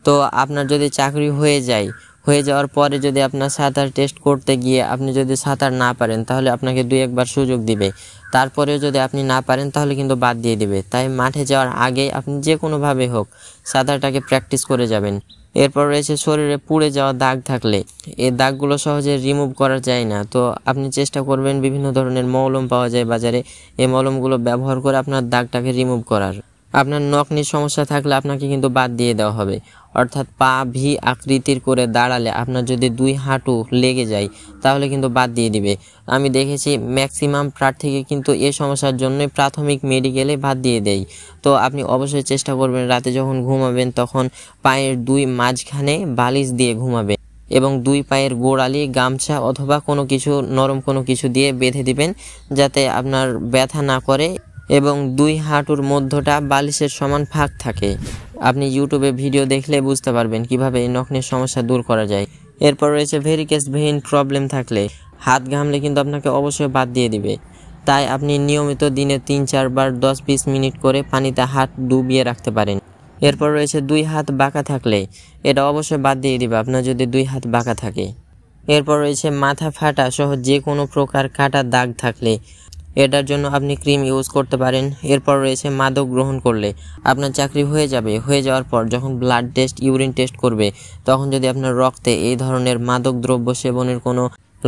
তো আপনার যদি চাকরি হয়ে যাওয়ার পরে যদি আপনার সাঁতার টেস্ট করতে গিয়ে আপনি যদি সাঁতার না পারেন তাহলে আপনাকে 2-1 বার সুযোগ দিবে। তারপরেও যদি আপনি না পারেন তাহলে কিন্তু বাদ দিয়ে দিবে। তাই মাঠে যাওয়ার আগেই আপনি যে কোনোভাবে হোক সাঁতারটাকে প্র্যাকটিস করে যাবেন। এরপর রয়েছে শরীরে পুড়ে যাওয়া দাগ থাকলে, এই দাগগুলো সহজে রিমুভ করা যায় না। তো আপনি চেষ্টা করবেন, বিভিন্ন ধরনের মলম পাওয়া যায় বাজারে, এই মলমগুলো ব্যবহার করে আপনার দাগটাকে রিমুভ করার। আপনার নখনির সমস্যা থাকলে আপনাকে কিন্তু বাদ দিয়ে দেওয়া হবে। অর্থাৎ পা ভি আকৃতির করে দাঁড়ালে আপনার যদি 2 হাঁটু লেগে যায় তাহলে কিন্তু বাদ দিয়ে দিবে। আমি দেখেছি ম্যাক্সিমাম প্রার্থীকে কিন্তু এই সমস্যার জন্যই প্রাথমিক মেডিকেলে বাদ দিয়ে দেয়। তো আপনি অবশ্যই চেষ্টা করবেন রাতে যখন ঘুমাবেন তখন পায়ের 2 মাঝখানে বালিশ দিয়ে ঘুমাবেন এবং 2 পায়ের গোড়ালি গামছা অথবা নরম কোনো কিছু দিয়ে বেঁধে দিবেন যাতে আপনার ব্যথা না করে এবং 2 হাঁটুর মধ্যটা বালিশের সমান ফাঁক থাকে। আপনি ইউটিউবে ভিডিও দেখলে বুঝতে পারবেন কিভাবে এই নখনের সমস্যা দূর করা যায়। এরপর রয়েছে ভেরিকেস ভেইন প্রবলেম থাকলে, হাত ঘামলে কিন্তু আপনাকে অবশ্যই বাদ দিয়ে দিবে। তাই আপনি নিয়মিত দিনে 3-4 বার 10-20 মিনিট করে পানিতে হাত ডুবিয়ে রাখতে পারেন। এরপর রয়েছে 2 হাত বাঁকা থাকলে, এটা অবশ্যই বাদ দিয়ে দিবে আপনার যদি 2 হাত বাঁকা থাকে। এরপর রয়েছে মাথা ফাটা সহ যে কোনো প্রকার কাটা দাগ থাকলে, এটার জন্য আপনি ক্রিম ইউজ করতে পারেন। এরপর রয়েছে মাদক গ্রহণ করলে, আপনার চাকরি হয়ে যাওয়ার পর যখন ব্লাড টেস্ট, ইউরিন টেস্ট করবে তখন যদি আপনার রক্তে এই ধরনের মাদক দ্রব্য সেবনের কোনো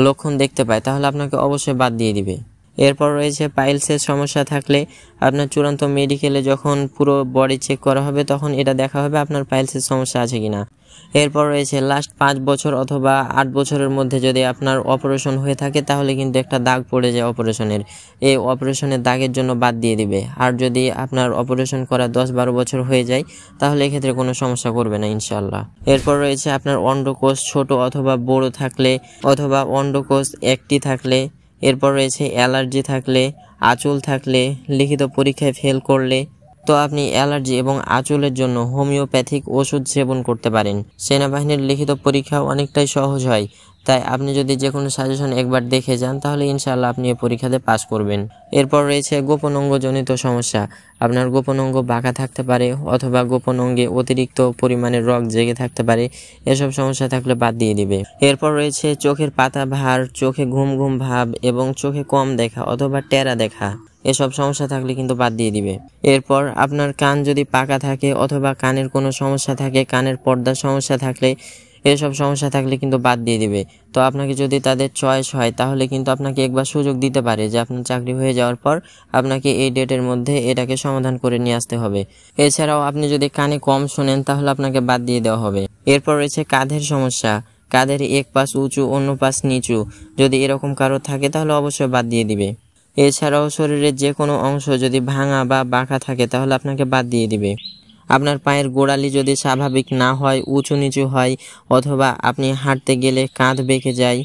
লক্ষণ দেখতে পায় তাহলে আপনাকে অবশ্যই বাদ দিয়ে দিবে। এরপর রয়েছে পাইলসের সমস্যা থাকলে, আপনার চূড়ান্ত মেডিকেলে যখন পুরো বডি চেক করা হবে তখন এটা দেখা হবে আপনার পাইলসের সমস্যা আছে কিনা। এরপর রয়েছে লাস্ট 5 বছর অথবা 8 বছরের মধ্যে যদি আপনার অপারেশন হয়ে থাকে তাহলে কিন্তু একটা দাগ পড়ে যায় অপারেশনের, এই অপারেশনের দাগের জন্য বাদ দিয়ে দিবে। আর যদি আপনার অপারেশন করা 10-12 বছর হয়ে যায় তাহলে এক্ষেত্রে কোনো সমস্যা করবে না ইনশাল্লাহ। এরপর রয়েছে আপনার অন্ডকোষ ছোট অথবা বড় থাকলে অথবা অন্ডকোষ একটি থাকলে, এরপর রয়েছে অ্যালার্জি থাকলে, আঁচল থাকলে, লিখিত পরীক্ষায় ফেল করলে। তো আপনি অ্যালার্জি এবং আঁচলের জন্য হোমিওপ্যাথিক ওষুধ সেবন করতে পারেন। সেনাবাহিনীর লিখিত পরীক্ষা অনেকটাই সহজ হয়, তাই আপনি যদি যে কোনো সাজেশন একবার দেখে যান তাহলে ইনশাআল্লাহ আপনি এই পরীক্ষাতে পাস করবেন। এরপর রয়েছে গোপন অঙ্গজনিত সমস্যা, আপনার গোপন অঙ্গ বাঁকা থাকতে পারে অথবা গোপন অঙ্গে অতিরিক্ত পরিমাণে রক্ত জেগে থাকতে পারে, এসব সমস্যা থাকলে বাদ দিয়ে দিবে। এরপর রয়েছে চোখের পাতা ভার, চোখে ঘুম ঘুম ভাব এবং চোখে কম দেখা অথবা টেরা দেখা, এসব সমস্যা থাকলে কিন্তু বাদ দিয়ে দিবে। এরপর আপনার কান যদি পাকা থাকে অথবা কানের কোনো সমস্যা থাকে, কানের পর্দার সমস্যা থাকলে, এসব সমস্যা থাকলে কিন্তু বাদ দিয়ে দিবে। তো আপনাকে যদি তাদের চয়েস হয় তাহলে কিন্তু আপনাকে একবার সুযোগ দিতে পারে যে আপনার চাকরি হয়ে যাওয়ার পর আপনাকে এই ডেটের মধ্যে এটাকে সমাধান করে নিয়ে আসতে হবে। এছাড়াও আপনি যদি কানে কম শোনেন তাহলে আপনাকে বাদ দিয়ে দেওয়া হবে। এরপর রয়েছে কাঁধের সমস্যা, কাঁধের এক পাশ উঁচু অন্য পাশ নিচু, যদি এরকম কারো থাকে তাহলে অবশ্যই বাদ দিয়ে দিবে। এছাড়াও শরীরের যে কোনো অংশ যদি ভাঙা বা বাঁকা থাকে তাহলে আপনাকে বাদ দিয়ে দিবে। আপনার পায়ের গোড়ালি যদি স্বাভাবিক না হয়, উঁচু নিচু হয় অথবা আপনি হাঁটতে গেলে কাঁধ বেঁকে যায়,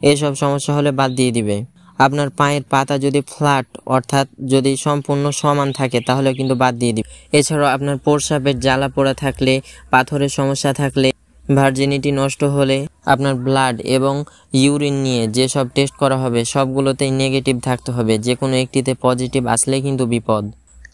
এসব সমস্যা হলে বাদ দিয়ে দিবে। আপনার পায়ের পাতা যদি ফ্ল্যাট অর্থাৎ যদি সম্পূর্ণ সমান থাকে তাহলে কিন্তু বাদ দিয়ে দিবে। এছাড়াও আপনার প্রস্রাবের জ্বালা পোড়া থাকলে, পাথরের সমস্যা থাকলে, ভার্জিনিটি নষ্ট হলে, আপনার ব্লাড এবং ইউরিন নিয়ে যেসব টেস্ট করা হবে সবগুলোতেই নেগেটিভ থাকতে হবে, যে কোনো একটিতে পজিটিভ আসলে কিন্তু বিপদ।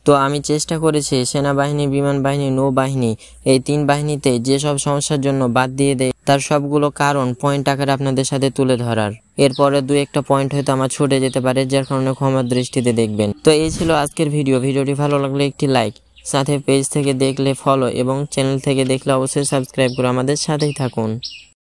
তো আমি চেষ্টা করেছি সেনাবাহিনী, বিমান বাহিনী, নৌবাহিনী, এই 3 বাহিনীতে যেসব সমস্যার জন্য বাদ দিয়ে দেয় তার সবগুলো কারণ পয়েন্ট আকারে আপনাদের সাথে তুলে ধরার। এরপরে 2-1টা পয়েন্ট হয়তো আমার ছুটে যেতে পারে, যার কারণে ক্ষমার দৃষ্টিতে দেখবেন। তো এই ছিল আজকের ভিডিওটি ভালো লাগলে একটি লাইক, সাথে পেজ থেকে দেখলে ফলো এবং চ্যানেল থেকে দেখলে অবশ্যই সাবস্ক্রাইব করে আমাদের সাথেই থাকুন।